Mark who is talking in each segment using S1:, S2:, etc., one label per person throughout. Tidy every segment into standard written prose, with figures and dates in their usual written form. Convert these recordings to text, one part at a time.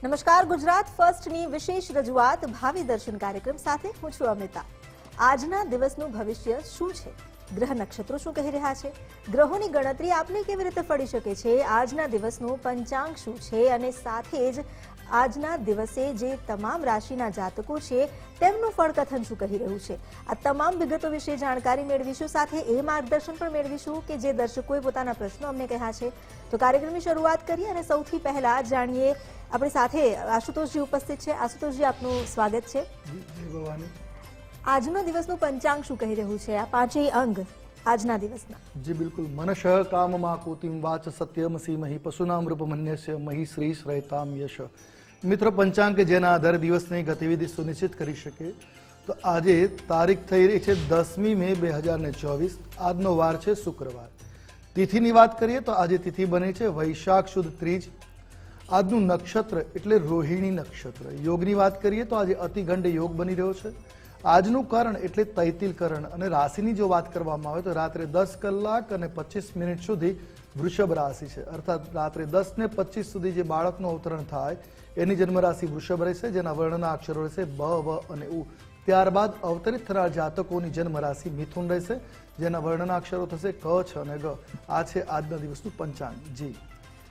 S1: નમસ્કાર, ગુજરાત ફર્સ્ટની વિશેષ રજૂઆત ભાવિ દર્શન કાર્યક્રમ સાથે હું છું અમિતા। આજના દિવસનું ભવિષ્ય શું છે? ગ્રહ નક્ષત્રો શું કહી રહ્યા છે? ગ્રહોની ગણતરી આપને કેવી રીતે ફળી શકે છે? આજના દિવસનું પંચાંગ શું છે? અને સાથે જ આજના દિવસે જે તમામ રાશિના જાતકો છે તેમનું ફળકથન શું કહી રહ્યું છે? આ તમામ વિગતો વિશે જાણકારી મેળવીશું, સાથે એ માર્ગદર્શન પણ મેળવીશું કે જે દર્શકોએ પોતાના પ્રશ્નો અમને કહ્યા છે। તો કાર્યક્રમની શરૂઆત કરીએ અને સૌથી પહેલા જાણીએ, આપણી સાથે આશુતોષજી ઉપસ્થિત છે। આશુતોષજી, આપનું સ્વાગત છે। આજનો દિવસનું પંચાંગ શું કહી રહ્યું છે? આ પાંચેય અંગ આજના દિવસના।
S2: જી બિલકુલ। મનઃ કામમાં કુતિમ વાચ સત્યમ સીમહી પશુનામ રૂપમન્યસ્ય મહી શ્રી શ્રેયતામ યશ। મિત્ર, પંચાંગ કે જેના આધારે દિવસની ગતિવિધિ સુનિશ્ચિત કરી શકે તો આજે તારીખ થઈ રહી છે 10મી મે 2024। આજનો વાર છે શુક્રવાર। તિથિની વાત કરીએ તો આજે તિથિ બને છે વૈશાખ સુદ ત્રીજ। આજનું નક્ષત્ર એટલે રોહિણી નક્ષત્ર। યોગની વાત કરીએ તો આજે અતિગંડ યોગ બની રહ્યો છે। આજનું કરણ એટલે તૈતિલ કરણ। અને રાશિની જો વાત કરવામાં આવે તો રાત્રે 10 કલાક અને 25 મિનિટ સુધી વૃષભ રાશિ છે, અર્થાત રાત્રે 10 ને 25 સુધી જે બાળકનું અવતરણ થાય એની જન્મ રાશિ વૃષભ રહેશે, જેના વર્ણના અક્ષરો રહેશે બ, વ અને ઉ। ત્યારબાદ અવતરિત થનાર જાતકોની જન્મ રાશિ મિથુન રહેશે, જેના વર્ણના અક્ષરો થશે ક, છ અને ગ। આ છે આજના દિવસનું પંચાંગ। જી,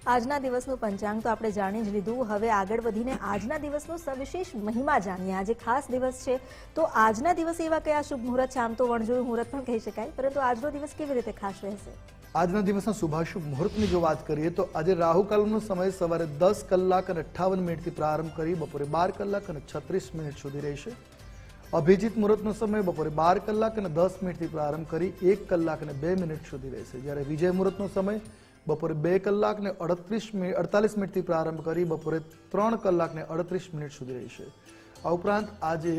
S1: આજના દિવસનું પંચાંગ તો આપણે જાણી જ લીધું। હવે આગળ વધીને આજના દિવસનો સવિશેષ મહિમા જાણીએ। આજે ખાસ દિવસ છે તો આજના દિવસે એવા કયા શુભ મુહૂર્ત છે? આમ તો વણજોયું મુહૂર્ત પણ કહી શકાય, પરંતુ આજનો દિવસ કેવી રીતે ખાસ રહેશે?
S2: આજના દિવસના શુભાશુભ મુહૂર્તની જો વાત કરીએ તો આજે રાહુકાલનો સમય સવારે 10 કલાક અને 58 મિનિટથી પ્રારંભ કરી બપોરે 12 કલાક અને 36 મિનિટ સુધી રહેશે। અભિજીત મુહૂર્તનો સમય બપોરે 12 કલાક અને 10 મિનિટથી પ્રારંભ કરી 1 કલાક અને 2 મિનિટ સુધી રહેશે। જ્યારે વિજય મુહૂર્તનો સમય બપોરે 2 કલાક ને 48 મિનિટથી પ્રારંભ કરી બપોરે 3 કલાક ને 38 મિનિટ સુધી રહેશે। આ ઉપરાંત આજે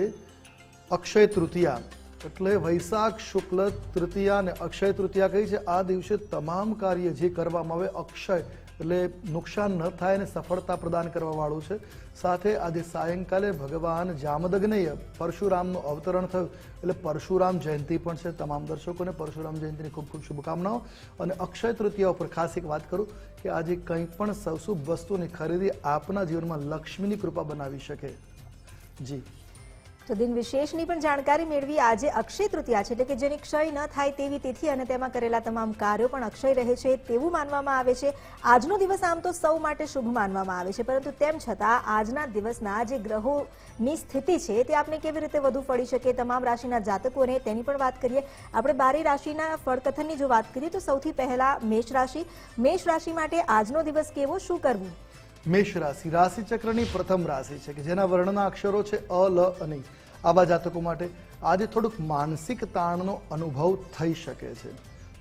S2: અક્ષય તૃતીયા એટલે વૈશાખ શુક્લ તૃતીયા અને અક્ષય તૃતીયા કહી છે। આ દિવસે તમામ કાર્ય જે કરવામાં આવે અક્ષય એટલે નુકસાન ન થાય અને સફળતા પ્રદાન કરવા વાળું છે। સાથે આજે સાયંકાલે ભગવાન જામદગ્નએ પરશુરામનું અવતરણ થયું એટલે પરશુરામ જયંતિ પણ છે। તમામ દર્શકોને પરશુરામ જયંતિની ખૂબ ખૂબ શુભકામનાઓ। અને અક્ષય તૃતીયા ઉપર ખાસ એક વાત કરું કે આજે કંઈ પણ શુભ વસ્તુની ખરીદી આપના જીવનમાં લક્ષ્મીની કૃપા બનાવી શકે। જી,
S1: તો દિન વિશેષની પણ જાણકારી મેળવી। આજે અક્ષય તૃતીયા છે એટલે કે જેની ક્ષય ન થાય તેવી તિથિ અને તેમાં કરેલા તમામ કાર્યો પણ અક્ષય રહે છે તેવું માનવામાં આવે છે। આજનો દિવસ આમ તો સૌ માટે શુભ માનવામાં આવે છે, પરંતુ તેમ છતાં આજના દિવસના જે ગ્રહોની સ્થિતિ છે તે આપને કેવી રીતે વધુ ફળી શકે તમામ રાશિના જાતકોને તેની પણ વાત કરીએ। આપણે 12 રાશિના ફળકથનની જો વાત કરીએ તો સૌથી પહેલા મેષ રાશિ। મેષ રાશિ માટે આજનો દિવસ કેવો, શું કરવું?
S2: મેષ રાશિ રાશિ ચક્રની પ્રથમ રાશિ છે કે જેના વર્ણના અક્ષરો છે અ, લ અને ઈ। આવા જાતકો માટે આજે થોડુંક માનસિક તાણનો અનુભવ થઈ શકે છે।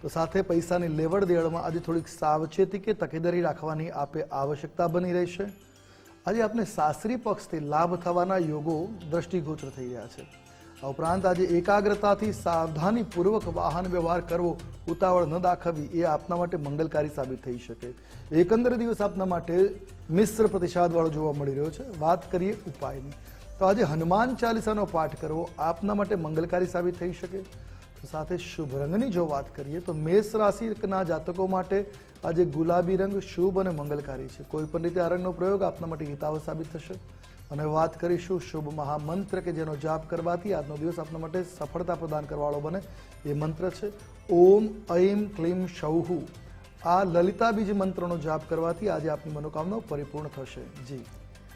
S2: તો સાથે પૈસાની લેવડ દેવડમાં આજે થોડીક સાવચેતી કે તકેદારી રાખવાની આપે આવશ્યકતા બની રહેશે। આજે આપને શાસ્ત્રી પક્ષથી લાભ થવાના યોગો દ્રષ્ટિગોચર થઈ રહ્યા છે। આ ઉપરાંત આજે એકાગ્રતાથી સાવધાનીપૂર્વક વાહન વ્યવહાર કરવો, ઉતાવળ ન દાખવવી એ આપના માટે મંગલકારી સાબિત થઈ શકે। એકંદરે દિવસ આપના માટે મિશ્ર પ્રતિસાદવાળો જોવા મળી રહ્યો છે। વાત કરીએ ઉપાયની તો આજે હનુમાન ચાલીસાનો પાઠ કરવો આપના માટે મંગલકારી સાબિત થઈ શકે। તો સાથે શુભ રંગની જો વાત કરીએ તો મેષ રાશિના જાતકો માટે આજે ગુલાબી રંગ શુભ અને મંગલકારી છે। કોઈ પણ રીતે આ રંગનો પ્રયોગ આપના માટે હિતાવહ સાબિત થશે। અને વાત કરીશું શુભ મહામંત્ર કે જેનો જાપ કરવાથી આજનો દિવસ આપના માટે સફળતા પ્રદાન કરવાવાળો બને। એ મંત્ર છે ઓમ ઐમ ક્લીમ સૌઃ। આ લલિતા બીજ મંત્રનો જાપ કરવાથી આજે આપની મનોકામનાઓ પરિપૂર્ણ થશે। જી,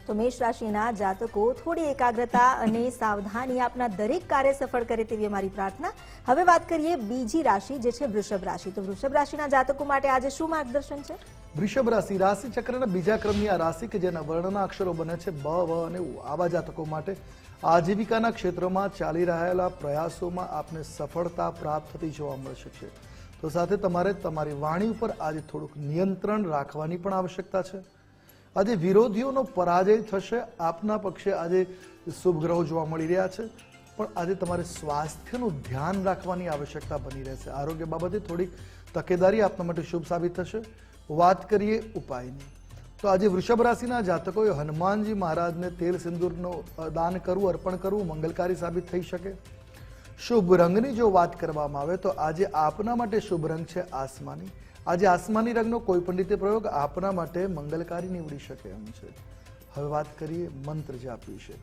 S1: તો મેષ રાશિના જાતકો થોડી એકાગ્રતા અને સાવધાની આપના દરેક કાર્ય સફળ કરે તેવી અમારી પ્રાર્થના। હવે વાત કરીએ બીજી રાશિ જે છે વૃષભ રાશિ। તો વૃષભ રાશિના જાતકો માટે આજે શું માર્ગદર્શન છે?
S2: વૃષભ રાશિ રાશિ ચક્રના બીજા ક્રમની આ રાશિ કે જેના વર્ણના અક્ષરો બને છે બ, વ અને ઉ। આવા જાતકો માટે આજીવિકાના ક્ષેત્રમાં ચાલી રહેલા પ્રયાસોમાં આપને સફળતા પ્રાપ્ત થતી જોવા મળશે છે। તો સાથે તમારે તમારી વાણી ઉપર આજે થોડુંક નિયંત્રણ રાખવાની પણ આવશ્યકતા છે। આજે વિરોધીઓનો પરાજય થશે। આપના પક્ષે આજે શુભ ગ્રહો જોવા મળી રહ્યા છે, પણ આજે તમારે સ્વાસ્થ્યનું ધ્યાન રાખવાની આવશ્યકતા બની રહેશે। આરોગ્ય બાબતે થોડીક તકેદારી આપના માટે શુભ સાબિત થશે। વાત કરીએ ઉપાયની તો આજે વૃષભ રાશિના જાતકોએ હનુમાનજી મહારાજને તેલ સિંદૂરનું દાન કરવું, અર્પણ કરવું મંગલકારી સાબિત થઈ શકે। શુભ રંગની જો વાત કરવામાં આવે તો આજે આપના માટે શુભ રંગ છે આસમાની। આજે આસમાની રંગનો કોઈ પણ રીતે પ્રયોગ આપના માટે મંગલકારી નીવડી શકે એમ છે। હવે વાત કરીએ મંત્ર જાપ વિશે.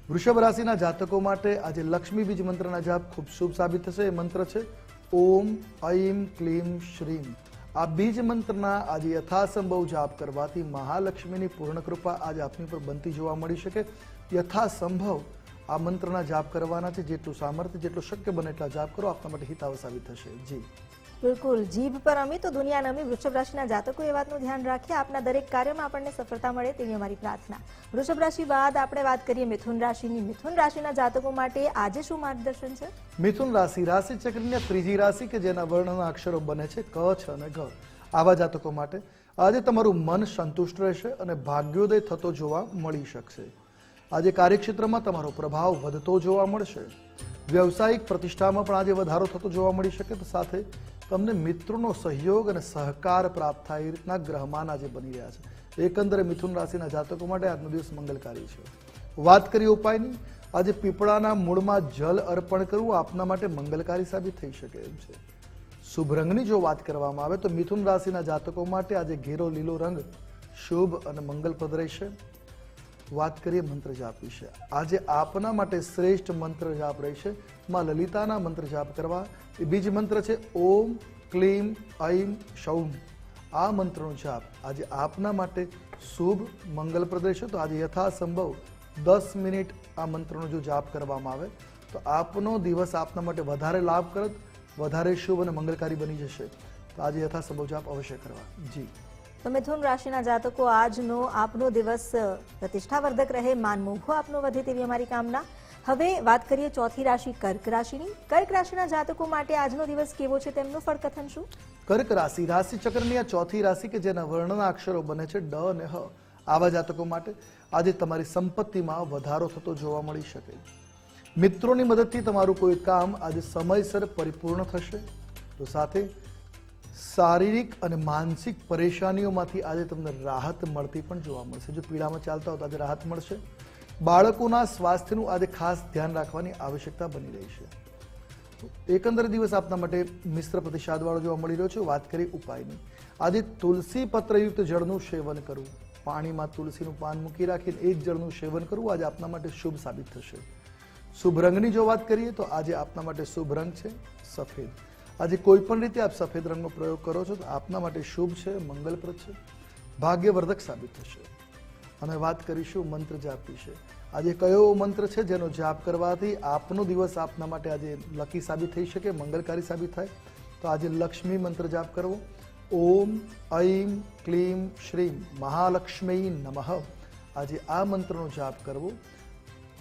S2: વૃષભ રાશિના જાતકો માટે આજે લક્ષ્મી બીજ મંત્રના જાપ ખૂબ શુભ સાબિત થશે. એ મંત્ર છે ઓમ ઐમ ક્લીમ શ્રીમ. આ બીજ મંત્રના આજે યથાસંભવ જાપ કરવાથી મહાલક્ષ્મીની પૂર્ણ કૃપા આજે આપની પર બનતી જોવા મળી શકે. યથાસંભવ આ મંત્રના જાપ કરવાના છે. જેટલું સામર્થ્ય જેટલું શક્ય બને એટલા જાપ કરો, આપના માટે હિતાવ સાબિત થશે. જી
S1: બિલકુલ, જીભ પર અમી તો દુનિયા નમી. વૃષભ રાશિના જાતકો એ વાતનું ધ્યાન રાખીએ, આપના દરેક કાર્યમાં આપણને સફળતા મળે તેવી અમારી પ્રાર્થના. વૃષભ રાશિ બાદ આપણે વાત કરીએ મિથુન રાશિની. મિથુન રાશિના જાતકો માટે આજે શું માર્ગદર્શન છે?
S2: મિથુન રાશિ રાશિ ચક્રની ત્રીજી રાશિ કે જેના વર્ણના અક્ષરો બને છે ક, છ અને ઘ. આવા જાતકો માટે આજે તમારું મન સંતુષ્ટ રહેશે અને ભાગ્યોદય થતો જોવા મળી શકશે. આજે કાર્યક્ષેત્રમાં તમારો પ્રભાવ વધતો જોવા મળશે. વ્યવસાયિક પ્રતિષ્ઠામાં પણ આજે વધારો થતો જોવા મળી શકે. તો સાથે તમને મિત્રોનો સહયોગ અને સહકાર પ્રાપ્ત થાય એ રીતના ગ્રહમાન આજે બની રહ્યા છે. એકંદરે મિથુન રાશિના જાતકો માટે આજનો દિવસ મંગલકારી છે. વાત કરીએ ઉપાયની. આજે પીપળાના મૂળમાં જલ અર્પણ કરવું આપના માટે મંગલકારી સાબિત થઈ શકે એમ છે. શુભ રંગની જો વાત કરવામાં આવે તો મિથુન રાશિના જાતકો માટે આજે ઘેરો લીલો રંગ શુભ અને મંગલપ્રદ રહેશે. વાત કરીએ મંત્ર જાપ વિશે. આજે આપના માટે શ્રેષ્ઠ મંત્ર જાપ રહેશે માં લલિતાના મંત્ર જાપ કરવા. એ બીજ મંત્ર છે ઓમ ક્લીમ ઐમ શૌમ. આ મંત્રનો જાપ આજે આપના માટે શુભ મંગલપ્રદ રહેશે. તો આજે યથાસંભવ 10 મિનિટ આ મંત્રનો જો જાપ કરવામાં આવે તો આપનો દિવસ આપના માટે વધારે લાભપ્રદ, વધારે શુભ અને મંગલકારી બની જશે. તો આજે યથાસંભવ જાપ અવશ્ય કરવા. જી
S1: તો મિથુન રાશિના જાતકો આજનો આપનો દિવસ પ્રતિષ્ઠાવર્ધક રહે, માન મોભો આપનો વધે તેવી અમારી કામના. હવે વાત કરીએ ચોથી રાશિ કર્ક રાશિની. કર્ક રાશિના જાતકો માટે આજનો દિવસ કેવો છે તેમનું ફળકથન શું?
S2: કર્ક રાશિ રાશિ ચક્રની આ ચોથી રાશિ કે જેના વર્ણના અક્ષરો બને છે ડ અને હ. આવા જાતકો માટે આજે તમારી સંપત્તિમાં વધારો થતો જોવા મળી શકે. મિત્રોની મદદથી તમારું કોઈ કામ આજે સમયસર પરિપૂર્ણ થશે. તો સાથે શારીરિક અને માનસિક પરેશાનીઓમાંથી આજે તમને રાહત મળતી પણ જોવા મળશે. જો પીડામાં ચાલતા હો તો આજે રાહત મળશે. બાળકોના સ્વાસ્થ્યનું આજે ખાસ ધ્યાન રાખવાની આવશ્યકતા બની રહી છે. એકંદરે દિવસ આપના માટે મિશ્ર પ્રતિસાદવાળો જોવા મળી રહ્યો છે. વાત કરી ઉપાયની. આજે તુલસી પત્રયુક્ત જળનું સેવન કરવું, પાણીમાં તુલસીનું પાન મૂકી રાખીને એ જ જળનું સેવન કરવું આજે આપના માટે શુભ સાબિત થશે. શુભ રંગની જો વાત કરીએ તો આજે આપના માટે શુભ રંગ છે સફેદ. આજે કોઈ પણ રીતે આપ સફેદ રંગનો પ્રયોગ કરો છો તો આપના માટે શુભ છે, મંગલપ્રદ છે, ભાગ્યવર્ધક સાબિત થશે. અને વાત કરીશું મંત્ર જાપ વિશે. આજે કયો મંત્ર છે જેનો જાપ કરવાથી આપનો દિવસ આપના માટે આજે લકી સાબિત થઈ શકે, મંગલકારી સાબિત થાય? તો આજે લક્ષ્મી મંત્ર જાપ કરવો. ઓમ ઐમ ક્લીમ શ્રીમ મહાલક્ષ્મી નમઃ. આજે આ મંત્રનો જાપ કરવો.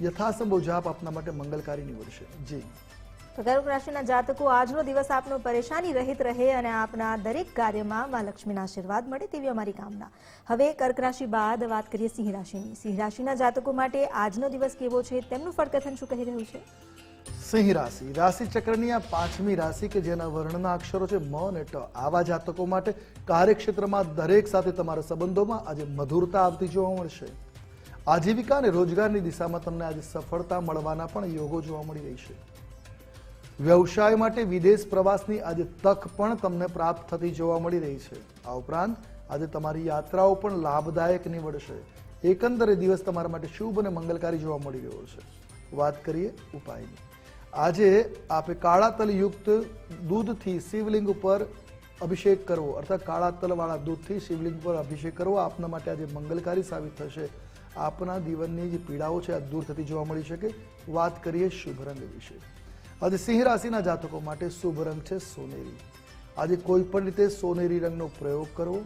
S2: યથાસંભવ જાપ આપના માટે મંગલકારી નીવડશે. જી
S1: તો કર્ક રાશિના જાતકો આજનો દિવસ આપનો પરેશાની રહિત રહે અને આપના દરેક કાર્યમાં માં લક્ષ્મીના આશીર્વાદ મળે તેવી અમારી કામના. હવે કર્ક રાશિ બાદ વાત કરીએ સિંહ રાશિની. સિંહ રાશિના જાતકો માટે આજનો દિવસ કેવો છે તેમનું ફળકથન શું કહી રહ્યું છે?
S2: સિંહ રાશિ રાશિ ચક્રની આ પાંચમી રાશિ કે જેના વર્ણના અક્ષરો છે મ અને ટ. આવા જાતકો માટે કાર્યક્ષેત્રમાં દરેક સાથે તમારા સંબંધોમાં આજે મધુરતા આવતી જોવા મળશે. આજીવિકા અને રોજગારની દિશામાં તમને આજે સફળતા મળવાના પણ યોગો જોવા મળી રહી છે. વ્યવસાય માટે વિદેશ પ્રવાસની આજે તક પણ તમને પ્રાપ્ત થતી જોવા મળી રહી છે. આ ઉપરાંત આજે તમારી યાત્રાઓ પણ લાભદાયક નીવડશે. એકંદરે દિવસ તમારા માટે શુભ અને મંગલકારી જોવા મળી રહ્યો છે. વાત કરીએ ઉપાયની. આજે આપે કાળા તલયુક્ત દૂધથી શિવલિંગ ઉપર અભિષેક કરવો, અર્થાત કાળા તલવાળા દૂધથી શિવલિંગ પર અભિષેક કરવો આપના માટે આજે મંગલકારી સાબિત થશે. આપના જીવનની જે પીડાઓ છે આ દૂર થતી જોવા મળી શકે. વાત કરીએ શુભ રંગ વિશે. આજે સિંહ રાશિના જાતકો માટે શુભ રંગ છે સોનેરી. આજે કોઈ પણ રીતે સોનેરી રંગનો પ્રયોગ કરવો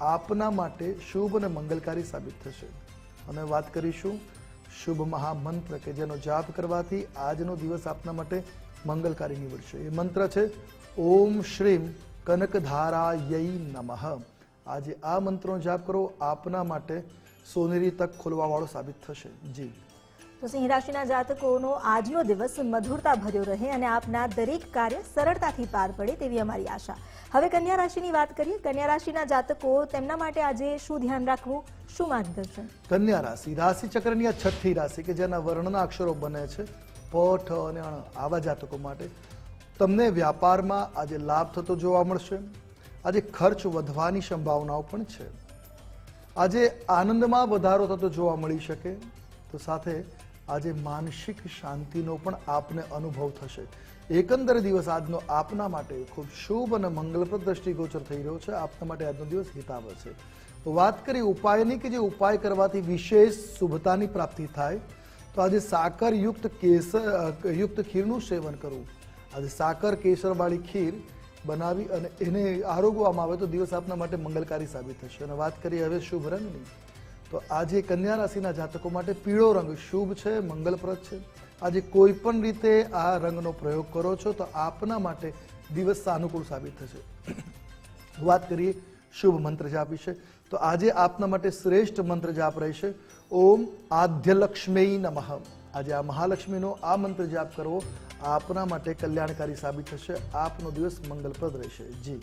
S2: આપના માટે શુભ અને મંગલકારી સાબિત થશે. અને વાત કરીશું શુભ મહામંત્ર કે જેનો જાપ કરવાથી આજનો દિવસ આપના માટે મંગલકારી નીવડશે. એ મંત્ર છે ઓમ શ્રીમ કનકધારાય નમઃ. આજે આ મંત્રનો જાપ કરો, આપના માટે સોનેરી તક ખોલવા વાળો સાબિત થશે. જી
S1: તો સિંહ રાશિના જાતકોનો આજનો દિવસ મધુરતા ભર્યો રહે અને આપના દરેક કાર્ય સરળતાથી પાર પડે તેવી અમારી આશા. હવે કન્યા રાશિની વાત કરીએ. કન્યા રાશિના જાતકો તેમના માટે આજે શું ધ્યાન રાખવું, શું માર્ગદર્શન?
S2: કન્યા રાશિ રાશિ ચક્રની આ છઠ્ઠી રાશિ કે જેના વર્ણના અક્ષરો બને છે પ, ઠ અને અણ. આવા જાતકો માટે તમને વ્યાપારમાં આજે લાભ થતો જોવા મળશે. આજે ખર્ચ વધવાની સંભાવનાઓ પણ છે. આજે આનંદમાં વધારો થતો જોવા મળી શકે, તો સાથે આજે માનસિક શાંતિનો પણ આપને અનુભવ થશે. એકંદર દિવસ આજનો આપના માટે ખૂબ શુભ અને મંગલપ્રદ દ્રષ્ટિગોચર થઈ રહ્યો છે. આપના માટે આજનો દિવસ હિતાવ છે. તો વાત કરી ઉપાયની કે જે ઉપાય કરવાથી વિશેષ શુભતાની પ્રાપ્તિ થાય, તો આજે સાકર યુક્ત ખીરનું સેવન કરવું. આજે સાકર કેસરવાળી ખીર બનાવી અને એને આરોગવામાં આવે તો દિવસ આપના માટે મંગલકારી સાબિત થશે. અને વાત કરીએ હવે શુભ રંગની, તો આજે કન્યા રાશિના જાતકો માટે પીળો રંગ શુભ છે, મંગલપ્રદ છે. આજે કોઈ પણ રીતે આ રંગનો પ્રયોગ કરો છો તો આપના માટે દિવસ સાનુકૂળ સાબિત થશે. વાત કરીએ શુભ મંત્ર જાપ વિશે, તો આજે આપના માટે શ્રેષ્ઠ મંત્ર જાપ રહેશે ઓમ આદ્યલક્ષ્મી નમઃ. આજે આ મહાલક્ષ્મીનો આ મંત્ર જાપ કરવો આપના માટે કલ્યાણકારી સાબિત થશે. આપનો દિવસ મંગલપ્રદ રહેશે. જી,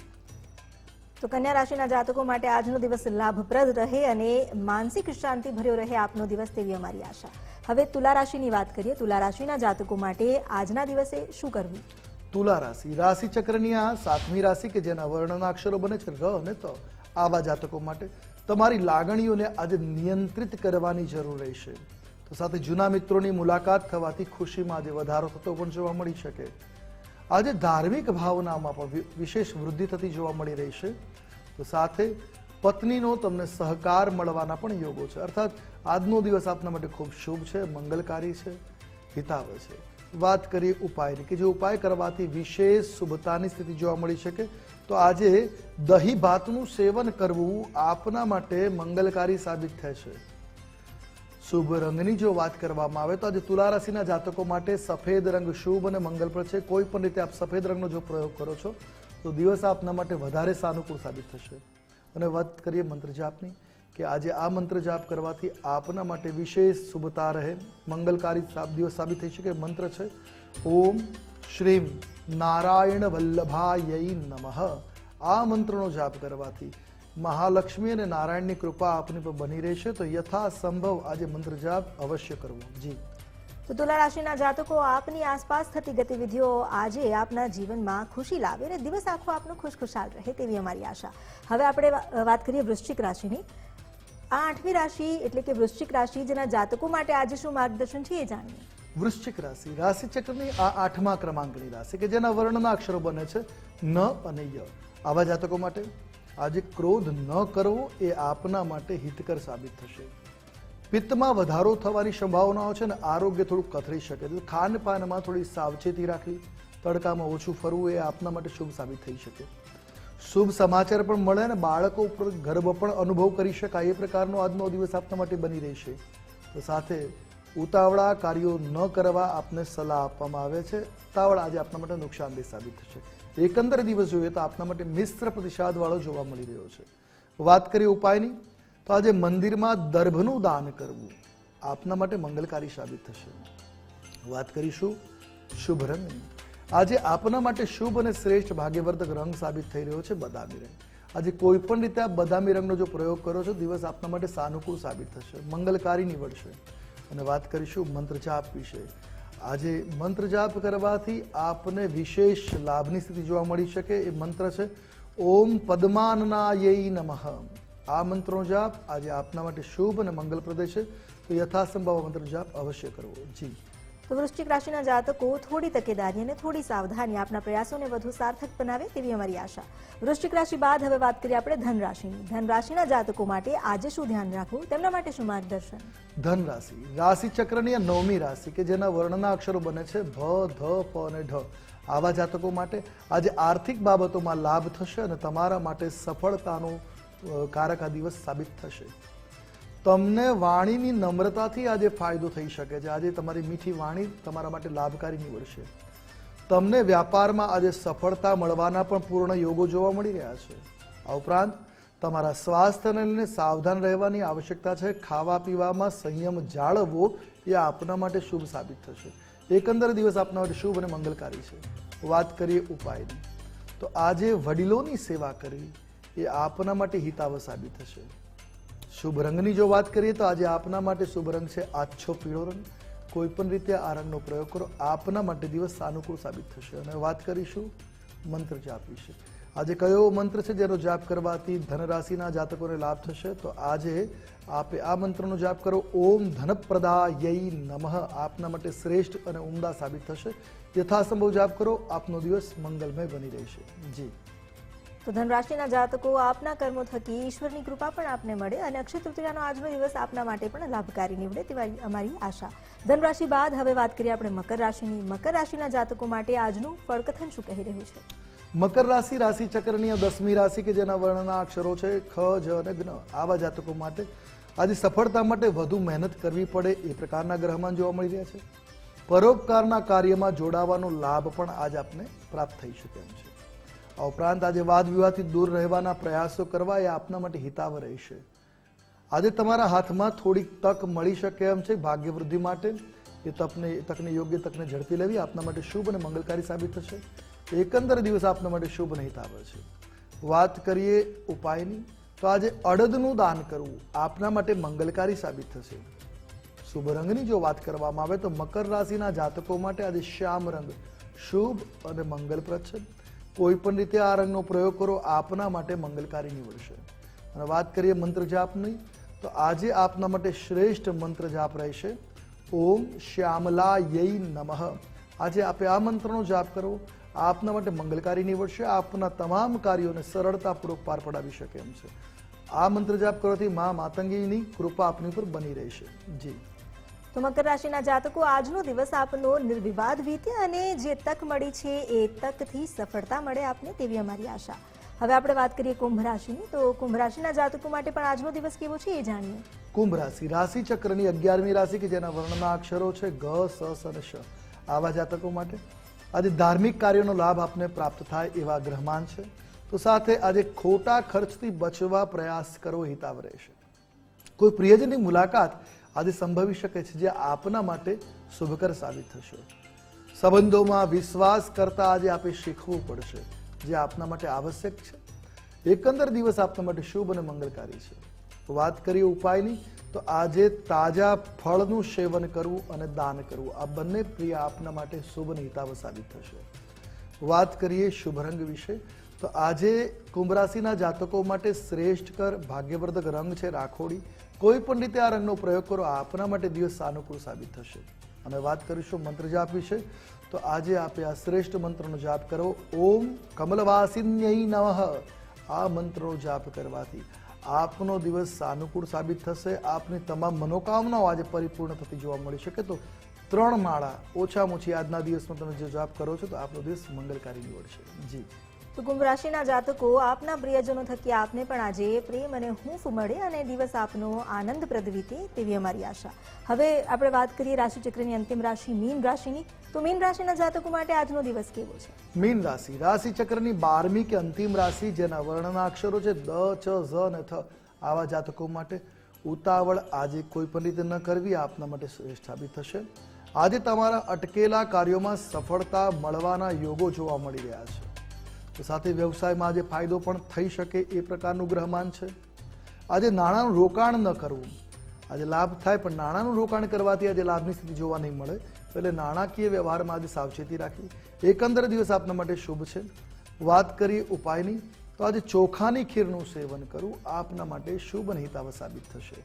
S1: તો કન્યા રાશિના જાતકો માટે આજનો દિવસ લાભપ્રદ રહે અને માનસિક શાંતિ ભર્યો રહે આપનો દિવસ, તેવી અમારી આશા. હવે તુલા રાશિની વાત કરીએ. તુલા રાશિના જાતકો માટે આજના દિવસે શું કરવું?
S2: તુલા રાશિ રાશિ ચક્રની આ 7મી રાશિ કે જેના વર્ણના અક્ષરો બને છે ર અને ત. આવા જાતકો માટે તમારી લાગણીઓને આજે નિયંત્રિત કરવાની જરૂર રહેશે. તો સાથે જૂના મિત્રોની મુલાકાત થવાથી ખુશીમાં આજે વધારો થતો પણ જોવા મળી શકે. આજે ધાર્મિક ભાવનામાં પણ વિશેષ વૃદ્ધિ થતી જોવા મળી રહી છે. તો સાથે પત્નીનો તમને સહકાર મળવાના પણ યોગો છે. અર્થાત આજનો દિવસ આપના માટે ખૂબ શુભ છે, મંગલકારી છે, હિતાવ છે. વાત કરીએ ઉપાયની કે જે ઉપાય કરવાથી વિશેષ શુભતાની સ્થિતિ જોવા મળી શકે, તો આજે દહીં ભાતનું સેવન કરવું આપના માટે મંગલકારી સાબિત થશે. શુભ રંગની જો વાત કરવામાં આવે તો આજે તુલા રાશિના જાતકો માટે સફેદ રંગ શુભ અને મંગલપ્રદ છે. કોઈ પણ રીતે આપ સફેદ રંગનો જો પ્રયોગ કરો છો તો દિવસ આપના માટે વધારે સાનુકૂળ સાબિત થશે. અને વાત કરીએ મંત્ર જાપની કે આજે આ મંત્ર જાપ કરવાથી આપના માટે વિશેષ શુભતા રહે, મંગલકારી દિવસ સાબિત થઈ શકે. મંત્ર છે ઓમ શ્રીમ નારાયણ વલ્લભાય નમઃ. આ મંત્રનો જાપ કરવાથી મહાલક્ષ્મી અને નારાયણની કૃપા આપની પર બની રહેશે. તો યથાસંભવ આજે મંત્ર જાપ અવશ્ય કરવો. જી,
S1: તો તુલા રાશિના જાતકો, આપની આસપાસ થતી ગતિવિધિઓ આજે આપના જીવનમાં ખુશી લાવે અને દિવસ આખો આપનો ખુશખુશાલ રહે, તેવી અમારી આશા. હવે આપણે વાત કરીએ વૃશ્ચિક રાશિની. આ 8મી રાશિ એટલે કે વૃશ્ચિક રાશિ જેના જાતકો માટે આજે શું માર્ગદર્શન છે એ જાણીએ.
S2: વૃશ્ચિક રાશિ રાશિ ચક્રની આ 8મા ક્રમાંકની રાશિ કે જેના વર્ણના અક્ષરો બને છે ન અને ય. આવા જાતકો માટે આજે ક્રોધ ન કરવો એ આપના માટે હિતકર સાબિત થશે. પિત્તમાં વધારો થવાની સંભાવનાઓ છે ને આરોગ્ય થોડું કથળી શકે. ખાનપાનમાં થોડી સાવચેતી રાખવી, તડકામાં ઓછું ફરવું એ આપના માટે શુભ સાબિત થઈ શકે. શુભ સમાચાર પણ મળે અને બાળકો ઉપર ગર્વ પણ અનુભવ કરી શકાય એ પ્રકારનો આજનો દિવસ આપના માટે બની રહેશે. તો સાથે ઉતાવળા કાર્યો ન કરવા આપને સલાહ આપવામાં આવે છે. ઉતાવળ આજે આપના માટે નુકસાનદેહ સાબિત થશે. એકંદર દિવસ જોઈએ તો આપના માટે મિશ્ર પ્રતિસાદવાળો જોવા મળી રહ્યો છે. વાત કરીએ ઉપાયની, તો આજે મંદિરમાં દર્ભનું દાન કરવું આપના માટે મંગલકારી સાબિત થશે. વાત કરીશું શુભ રંગની. આજે આપના માટે શુભ અને શ્રેષ્ઠ ભાગ્યવર્ધક રંગ સાબિત થઈ રહ્યો છે બદામી રંગ. આજે કોઈ પણ રીતે આપ બદામી રંગનો જો પ્રયોગ કરો છો દિવસ આપના માટે સાનુકૂળ સાબિત થશે, મંગલકારી નીવડશે. અને વાત કરીશું મંત્ર જાપ વિશે. આજે મંત્ર જાપ કરવાથી આપને વિશેષ લાભની સ્થિતિ જોવા મળી શકે. એ મંત્ર છે ઓમ પદ્માનનાય નમઃ. આ મંત્રનો જાપ આજે આપના માટે શુભ અને મંગલપ્રદ છે. તો યથાસંભવ મંત્ર જાપ અવશ્ય કરવો. જી,
S1: તો વૃશ્ચિક રાશિના જાતકો થોડી તકેદારી અને થોડી સાવધાની આપના પ્રયાસોને વધુ સાર્થક બનાવે, તેવી અમારી આશા. વૃશ્ચિક રાશિ બાદ હવે વાત કરીએ આપણે ધન રાશિની. ધન રાશિના જાતકો માટે આજે શું ધ્યાન રાખવું, તેમના માટે શું માર્ગદર્શન?
S2: ધન રાશિ રાશિ ચક્રની આ 9મી રાશિ કે જેના વર્ણના અક્ષરો બને છે ભ, ધ, પ અને ઢ. આવા જાતકો માટે આજે આર્થિક બાબતોમાં લાભ થશે અને તમારા માટે સફળતાનો કારક આ દિવસ સાબિત થશે. તમને વાણીની નમ્રતાથી આજે ફાયદો થઈ શકે છે. આજે તમારી મીઠી વાણી તમારા માટે લાભકારી નીવડશે. તમને વ્યાપારમાં આજે સફળતા મળવાના પણ પૂર્ણ યોગો જોવા મળી રહ્યા છે. આ ઉપરાંત તમારા સ્વાસ્થ્યને લઈને સાવધાન રહેવાની આવશ્યકતા છે. ખાવા પીવામાં સંયમ જાળવવો એ આપના માટે શુભ સાબિત થશે. એકંદર દિવસ આપના માટે શુભ અને મંગલકારી છે. વાત કરીએ ઉપાયની, તો આજે વડીલોની સેવા કરવી એ આપના માટે હિતાવ સાબિત થશે. શુભ રંગની જો વાત કરીએ તો આજે આપના માટે શુભ રંગ છે આછો પીળો રંગ. કોઈ પણ રીતે આ રંગનો પ્રયોગ કરો આપના માટે દિવસ સાનુકૂળ સાબિત થશે. અને વાત કરીશું મંત્ર જાપ વિશે. આજે કયો મંત્ર છે જેનો જાપ કરવાથી ધનરાશિના જાતકોને લાભ થશે? તો આજે આપે આ મંત્રનો જાપ કરો. ઓમ ધનપ્રદાય નમઃ. આપના માટે શ્રેષ્ઠ અને ઉમદા સાબિત થશે. યથાસંભવ જાપ કરો. આપનો દિવસ મંગલમય બની રહેશે. જી.
S1: તો ધનરાશિના જાતકો, આપના કર્મો થકી ઈશ્વરની કૃપા પણ આપને મળે અને અક્ષય તૃતીયાનો આજનો દિવસ આપના માટે પણ લાભકારી નીવડે તેવી અમારી આશા. ધનરાશિ બાદ હવે વાત કરીએ આપણે મકર રાશિની. મકર રાશિના જાતકો માટે આજનું ફળકથન શું કહી રહ્યું છે?
S2: મકર રાશિ રાશિ ચક્રની 10મી રાશિ કે જેના વર્ણના અક્ષરો છે ખ, જ અને જ્ઞ. આવા જાતકો માટે આજે સફળતા માટે વધુ મહેનત કરવી પડે એ પ્રકારના ગ્રહમાન જોવા મળી રહ્યા છે. પરોપકારના કાર્યમાં જોડાવાનો લાભ પણ આજ આપને પ્રાપ્ત થઈ શકે એમ છે. આ ઉપરાંત આજે વાદ વિવાદથી દૂર રહેવાના પ્રયાસો કરવા એ આપના માટે હિતાવ રહેશે. આજે તમારા હાથમાં થોડીક તક મળી શકે એમ છે ભાગ્ય વૃદ્ધિ માટે. એ તકને યોગ્ય તકને ઝડપી લેવી આપના માટે શુભ અને મંગલકારી સાબિત થશે. એકંદર દિવસ આપના માટે શુભ અને હિતાવ છે. વાત કરીએ ઉપાયની, તો આજે અડદનું દાન કરવું આપના માટે મંગલકારી સાબિત થશે. શુભ રંગની જો વાત કરવામાં આવે તો મકર રાશિના જાતકો માટે આજે શ્યામ રંગ શુભ અને મંગલપ્રદ છે. કોઈ પણ રીતે આ રંગનો પ્રયોગ કરો, આપના માટે મંગલકારી નીવડશે. અને વાત કરીએ મંત્ર જાપની, તો આજે આપના માટે શ્રેષ્ઠ મંત્ર જાપ રહેશે ઓમ શ્યામલાય નમઃ. આજે આપે આ મંત્રનો જાપ કરો. આપના માટે મંગલકારી નીવડશે. આપના તમામ કાર્યોને સરળતાપૂર્વક પાર પડાવી શકે એમ છે. આ મંત્ર જાપ કરવાથી મા માતંગીની કૃપા આપની ઉપર બની રહેશે. જી.
S1: તો મકર રાશિના જાતકો, આજનો દિવસ આપનો નિર્વિવાદ વીતે અને જે તક મળી છે એ તકથી સફળતા મળે આપને તેવી અમારી આશા. હવે આપણે વાત કરીએ કુંભ રાશિની. તો કુંભ રાશિના જાતકો માટે પણ આજનો દિવસ કેવો છે એ જાણીએ.
S2: કુંભ રાશિ રાશિ ચક્રની 11મી રાશિ કે જેના વર્ણના અક્ષરો છે ગ, સ અને શ. આવા જાતકો માટે આજે ધાર્મિક કાર્યોનો લાભ આપને પ્રાપ્ત થાય એવા ગ્રહમાન છે. તો સાથે આજે ખોટા ખર્ચથી બચવા પ્રયાસ કરવો હિતાવ રહેશે. કોઈ પ્રિયજનની મુલાકાત આજે સંભવી શકે છે જે આપના માટે શુભકર સાબિત થશે. સંબંધોમાં વિશ્વાસ કરતા આજે આપે શીખવું પડશે જે આપના માટે આવશ્યક છે. એકંદર દિવસ આપના માટે શુભ અને મંગલકારી છે. વાત કરીએ ઉપાયની, તો આજે તાજા ફળનું સેવન કરવું અને દાન કરવું આ બંને પ્રિય આપના માટે શુભ અને હિતાવ સાબિત થશે. વાત કરીએ શુભ રંગ વિશે, તો આજે કુંભ રાશિના જાતકો માટે શ્રેષ્ઠકર ભાગ્યવર્ધક રંગ છે રાખોડી. કોઈ પણ રીતે આ રંગનો પ્રયોગ કરો, આપના માટે દિવસ સાનુકૂળ સાબિત થશે. અને વાત કરીશું મંત્ર જાપ વિશે, તો આજે આપે આ શ્રેષ્ઠ મંત્રનો જાપ કરો ઓમ કમલવાસિન્યૈ નમઃ. આ મંત્રનો જાપ કરવાથી આપનો દિવસ સાનુકૂળ સાબિત થશે. આપની તમામ મનોકામનાઓ આજે પરિપૂર્ણ થતી જોવા મળી શકે. તો 3 માળા ઓછામાં ઓછી આજના દિવસમાં તમે જે જાપ કરો છો તો આપનો દિવસ મંગલકારી નીવડશે. જી.
S1: તો કુંભ રાશિના જાતકો, આપના પ્રિયજનો થકી આપને પણ આજે પ્રેમ અને હૂંફ મળે અને દિવસ આપનો આનંદપ્રદ વીતે તેવી અમારી આશા. હવે આપણે વાત કરીએ રાશિચક્રની અંતિમ રાશિ મીન રાશિની. તો મીન રાશિના જાતકો માટે આજનો દિવસ કેવો છે?
S2: મીન રાશિ રાશિચક્રની 12મી કે અંતિમ રાશિ જેના વર્ણના અક્ષરો છે દ, ચ, ઝ અને થ. આવા જાતકો માટે ઉતાવળ આજે કોઈ પણ રીતે ન કરવી આપના માટે શ્રેષ્ઠ સાબિત થશે. આજે તમારા અટકેલા કાર્યોમાં સફળતા મળવાના યોગો જોવા મળી રહ્યા છે. તો સાથે વ્યવસાયમાં આજે ફાયદો પણ થઈ શકે એ પ્રકારનું ગ્રહમાન છે. આજે નાણાંનું રોકાણ ન કરવું. આજે લાભ થાય પણ નાણાંનું રોકાણ કરવાથી આજે લાભની સ્થિતિ જોવા નહીં મળે. એટલે નાણાકીય વ્યવહારમાં આજે સાવચેતી રાખવી. એકંદર દિવસ આપના માટે શુભ છે. વાત કરીએ ઉપાયની, તો આજે ચોખાની ખીરનું સેવન કરવું આપના માટે શુભ અને હિતાવ સાબિત થશે.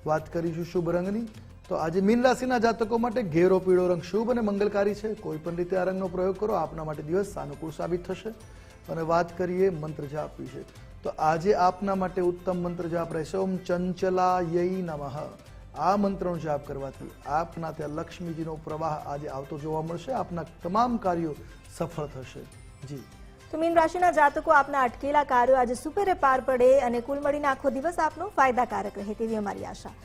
S2: વાત કરીશું શુભ રંગની, તો આજે મીન રાશિના જાતકો માટે ઘેરો પીળો રંગ શુભ અને મંગલકારી છે. કોઈ પણ રીતે આ રંગનો પ્રયોગ કરો, આપના માટે દિવસ સાનુકૂળ સાબિત થશે. અને વાત કરીએ મંત્ર જાપ વિશે, તો આજે આપના માટે ઉત્તમ મંત્ર જાપ રહેશે ઓમ ચંચલાય નમઃ. આ મંત્રનો જાપ કરવાથી આપના ત્યાં લક્ષ્મીજીનો પ્રવાહ આજે આવતો જોવા મળશે. આપના તમામ કાર્યો સફળ થશે. જી.
S1: તો મીન રાશિના જાતકો, આપના અટકેલા કાર્યો આજે સુપેરે પાર પડે અને કુલ મળીને આખો દિવસ આપનો ફાયદાકારક રહે તેવી અમારી આશા.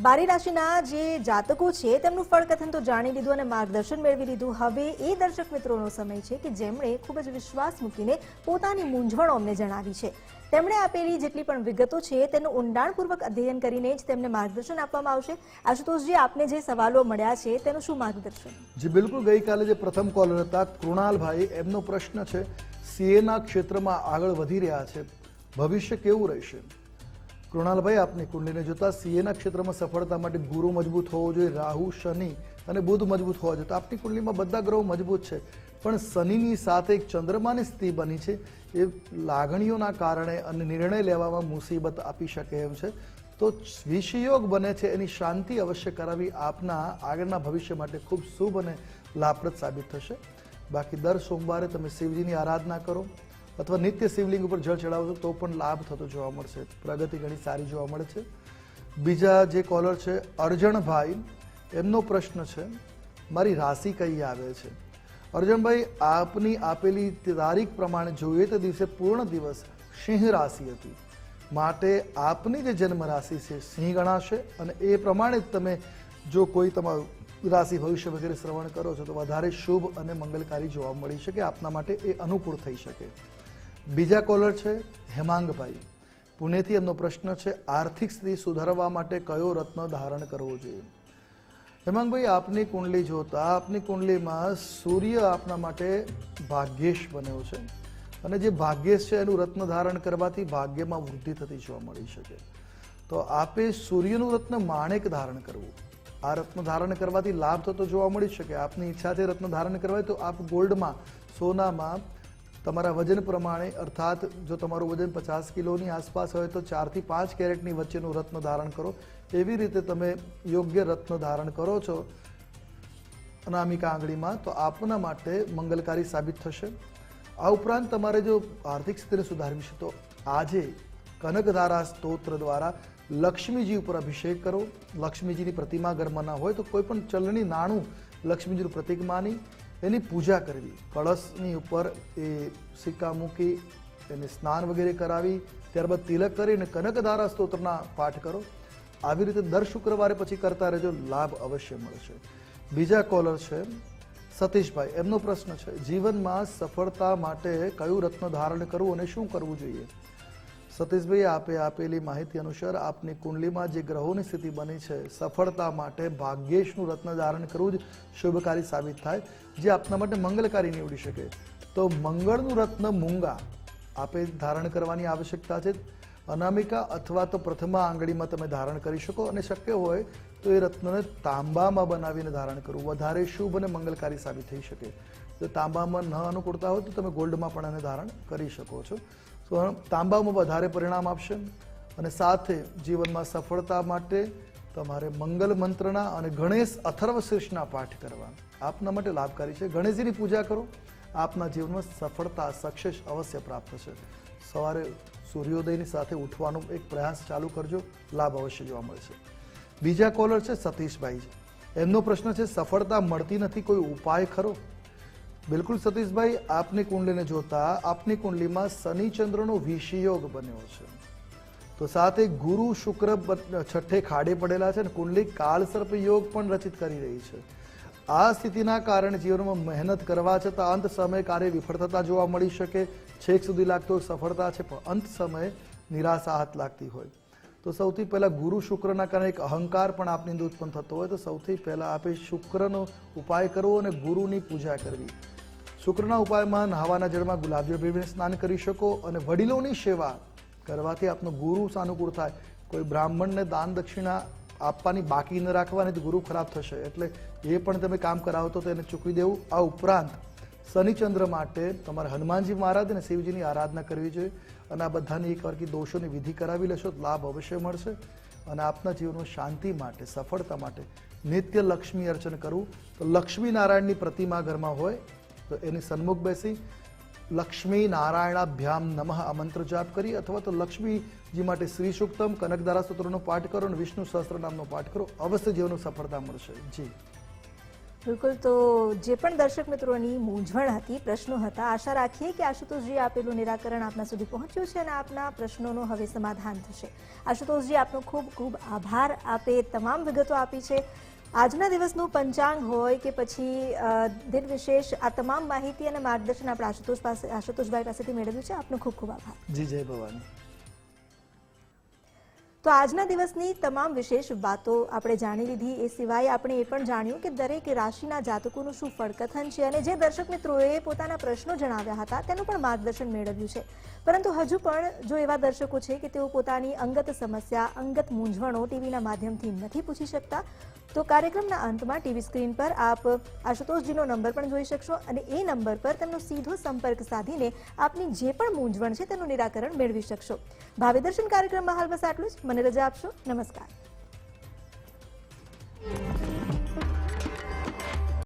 S1: બારી રાશિના જે જાતકો છે તેમનું ફળકથન તો જાણી લીધું અને માર્ગદર્શન મેળવી લીધું. હવે એ દર્શક મિત્રોનો સમય છે કે જેમણે ખૂબ જ વિશ્વાસ મૂકીને પોતાની મૂંઝવણો અમને જણાવી છે. તેમણે આપેલી જેટલી પણ વિગતો છે તેનું ઊંડાણપૂર્વક અધ્યયન કરીને જ તેમને માર્ગદર્શન આપવામાં આવશે. આશુતોષજી, આપને જે સવાલો મળ્યા છે તેનું શું માર્ગદર્શન?
S2: જી બિલકુલ, ગઈકાલે જે પ્રથમ કોલર હતા કૃણાલભાઈ, એમનો પ્રશ્ન છે સીએના ક્ષેત્રમાં આગળ વધી રહ્યા છે, ભવિષ્ય કેવું રહેશે? કૃણાલભાઈ, આપની કુંડલીને જોતા સીએના ક્ષેત્રમાં સફળતા માટે ગુરુ મજબૂત હોવો જોઈએ, રાહુ, શનિ અને બુધ મજબૂત હોવા જોઈએ. તો આપની કુંડલીમાં બધા ગ્રહો મજબૂત છે, પણ શનિની સાથે એક ચંદ્રમાની સ્થિતિ બની છે એ લાગણીઓના કારણે અને નિર્ણય લેવામાં મુસીબત આપી શકે એમ છે. તો વિષયોગ બને છે એની શાંતિ અવશ્ય કરાવી આપના આગળના ભવિષ્ય માટે ખૂબ શુભ અને લાભપ્રદ સાબિત થશે. બાકી દર સોમવારે તમે શિવજીની આરાધના કરો અથવા નિત્ય શિવલિંગ ઉપર જળ ચડાવો તો પણ લાભ થતો જોવા મળશે. પ્રગતિ ઘણી સારી જોવા મળે છે. બીજા જે કોલર છે અર્જણભાઈ, એમનો પ્રશ્ન છે મારી રાશિ કઈ આવે છે. અર્જણભાઈ, આપની આપેલી તારીખ પ્રમાણે જોઈએ તો દિવસે પૂર્ણ દિવસ સિંહ રાશિ હતી, માટે આપની જે જન્મ રાશિ છે સિંહ ગણાશે અને એ પ્રમાણે જ તમે જો કોઈ તમારું રાશિ ભવિષ્ય વગેરે શ્રવણ કરો છો તો વધારે શુભ અને મંગલકારી જોવા મળી શકે, આપના માટે એ અનુકૂળ થઈ શકે. બીજા કોલર છે હેમાંગભાઈ, પુણેથી. એમનો પ્રશ્ન છે આર્થિક સ્થિતિ સુધારવા માટે કયો રત્ન ધારણ કરવો જોઈએ. હેમાંગભાઈ, આપની કુંડલી જોતા આપની કુંડલીમાં સૂર્ય આપના માટે ભાગ્યેશ બન્યો છે અને જે ભાગ્યેશ છે એનું રત્ન ધારણ કરવાથી ભાગ્યમાં વૃદ્ધિ થતી જોવા મળી શકે. તો આપે સૂર્યનું રત્ન માણેક ધારણ કરવું, આ રત્ન ધારણ કરવાથી લાભ થતો જોવા મળી શકે. આપની ઈચ્છા છે રત્ન ધારણ કરવા તો આપ ગોલ્ડમાં, સોનામાં તમારા વજન પ્રમાણે, અર્થાત જો તમારું વજન 50 કિલોની આસપાસ હોય તો 4 થી 5 કેરેટની વચ્ચેનું રત્ન ધારણ કરો. એવી રીતે તમે યોગ્ય રત્ન ધારણ કરો છો અનામિકા આંગળીમાં તો આપના માટે મંગલકારી સાબિત થશે. આ ઉપરાંત તમારે જો આર્થિક સ્થિતિને સુધારવી છે તો આજે કનકધારા સ્તોત્ર દ્વારા લક્ષ્મીજી ઉપર અભિષેક કરો. લક્ષ્મીજીની પ્રતિમા ઘરમાં ના હોય તો કોઈ પણ ચલણી નાણું લક્ષ્મીજીનું પ્રતીક માની એની પૂજા કરવી. કળશની ઉપર એ સિક્કા મૂકી એને સ્નાન વગેરે કરાવી ત્યારબાદ તિલક કરીને કનકધારા સ્તોત્રના પાઠ કરો. આવી રીતે દર શુક્રવારે પછી કરતા રહેજો, લાભ અવશ્ય મળશે. બીજા કોલર છે સતીશભાઈ, એમનો પ્રશ્ન છે જીવનમાં સફળતા માટે કયું રત્ન ધારણ કરવું અને શું કરવું જોઈએ. સતીશભાઈ, આપે આપેલી માહિતી અનુસાર આપની કુંડલીમાં જે ગ્રહોની સ્થિતિ બની છે સફળતા માટે ભાગ્યેશનું રત્ન ધારણ કરવું જ શુભકારી સાબિત થાય, જે આપના માટે મંગલકારી નીવડી શકે. તો મંગળનું રત્ન મૂંગા આપે ધારણ કરવાની આવશ્યકતા છે. અનામિકા અથવા તો પ્રથમા આંગળીમાં તમે ધારણ કરી શકો અને શક્ય હોય તો એ રત્નને તાંબામાં બનાવીને ધારણ કરવું વધારે શુભ અને મંગલકારી સાબિત થઈ શકે. જો તાંબામાં ન અનુકૂળતા હોય તો તમે ગોલ્ડમાં પણ એને ધારણ કરી શકો છો. તો તાંબામાં વધારે પરિણામ આપશે અને સાથે જીવનમાં સફળતા માટે તમારે મંગલ મંત્રના અને ગણેશ અથર્વ શીર્ષના પાઠ કરવા આપના માટે લાભકારી છે. ગણેશજીની પૂજા કરો, આપના જીવનમાં સફળતા સક્સેસ અવશ્ય પ્રાપ્ત થશે. સવારે સૂર્યોદયની સાથે ઉઠવાનો એક પ્રયાસ ચાલુ કરજો, લાભ અવશ્ય જોવા મળશે. બીજા કોલર છે સતીશભાઈ, એમનો પ્રશ્ન છે સફળતા મળતી નથી, કોઈ ઉપાય ખરો. બિલકુલ સતીશભાઈ, આપની કુંડલીને જોતા આપની કુંડલીમાં શનિ ચંદ્રનો વિષયોગ બન્યો છે, તો સાથે ગુરુ શુક્ર છઠ્ઠે ખાડે પડેલા છે અને કુંડલી કાળસર્પ યોગ પણ રચિત કરી રહી છે. આ સ્થિતિના કારણે જીવનમાં મહેનત કરવા છતાં અંત સમયે કાર્ય વિફળ થતા જોવા મળી શકે. છેક સુધી લાગતો સફળતા છે પણ અંત સમયે નિરાશા હાથ લાગતી હોય તો સૌથી પહેલા ગુરુ શુક્રના કારણે એક અહંકાર પણ આપની અંદર ઉત્પન્ન થતો હોય તો સૌથી પહેલા આપે શુક્રનો ઉપાય કરવો અને ગુરુની પૂજા કરવી. શુક્રના ઉપાયમાં નહાવાના જળમાં ગુલાબજળ ભેળવીને સ્નાન કરી શકો અને વડીલોની સેવા કરવાથી આપનો ગુરુ સાનુકૂળ થાય. કોઈ બ્રાહ્મણને દાન દક્ષિણા આપવાની બાકી ન રાખવાની તો ગુરુ ખરાબ થશે, એટલે એ પણ તમે કામ કરાવતો તો એને ચૂકવી દેવું. આ ઉપરાંત શનિચંદ્ર માટે તમારે હનુમાનજી મહારાજ અને શિવજીની આરાધના કરવી જોઈએ અને આ બધાની એક વારકી દોષોની વિધિ કરાવી લેશો તો લાભ અવશ્ય મળશે. અને આપના જીવનમાં શાંતિ માટે, સફળતા માટે નિત્ય લક્ષ્મી અર્ચન કરવું. તો લક્ષ્મી નારાયણની પ્રતિમા ઘરમાં હોય તો એની સન્મુખ બેસી લક્ષ્મી નારાયણાભ્યામ નમઃ આ મંત્ર જાપ કરી અથવા તો લક્ષ્મીજી માટે શ્રી સુક્તમ કનકધારા સ્તોત્રનો પાઠ કરો અને વિષ્ણુ સહસ્ત્રનામનો પાઠ કરો, અવશ્ય જીવનમાં સફળતા મળશે. જી
S1: બિલકુલ. તો જે પણ દર્શક મિત્રોની મૂંઝવણ હતી, પ્રશ્નો હતા, આશા રાખીએ કે આશુતોષજી આપેલું નિરાકરણ આપના સુધી પહોંચ્યું છે અને આપના પ્રશ્નોનું હવે સમાધાન થશે. આશુતોષજી, આપનો ખૂબ ખૂબ આભાર. આપે તમામ વિગતો આપી છે. આજના દિવસનું પંચાંગ હોય કે પછી દિન વિશેષ, આ તમામ માહિતી અને માર્ગદર્શન આપણે આશુતોષભાઈ પાસેથી મેળવ્યું છે. આપનો ખૂબ ખૂબ આભાર.
S2: જી, જય ભવાની.
S1: તો આજના દિવસની તમામ વિશેષ વાતો આપણે જાણી લીધી. એ સિવાય આપણે એ પણ જાણ્યું કે દરેક રાશિના જાતકોનું શું ફળકથન છે અને જે દર્શક મિત્રોએ પોતાના પ્રશ્નો જણાવ્યા હતા તેનું પણ માર્ગદર્શન મેળવ્યું છે. પરંતુ હજુ પણ જો એવા દર્શકો છે કે તેઓ પોતાની અંગત સમસ્યા, અંગત મૂંઝવણો ટીવીના માધ્યમથી નથી પૂછી શકતા, તો કાર્યક્રમના અંતમાં ટીવી સ્ક્રીન પર આપ આશુતોષજીનો નંબર પણ જોઈ શકશો અને એ નંબર પર તેમનો સીધો સંપર્ક સાધીને આપની જે પણ મૂંઝવણ છે તેનું નિરાકરણ મેળવી શકશો. ભાવિ દર્શન કાર્યક્રમમાં હાલ બસ આટલું જ. મને રજા આપશો. નમસ્કાર.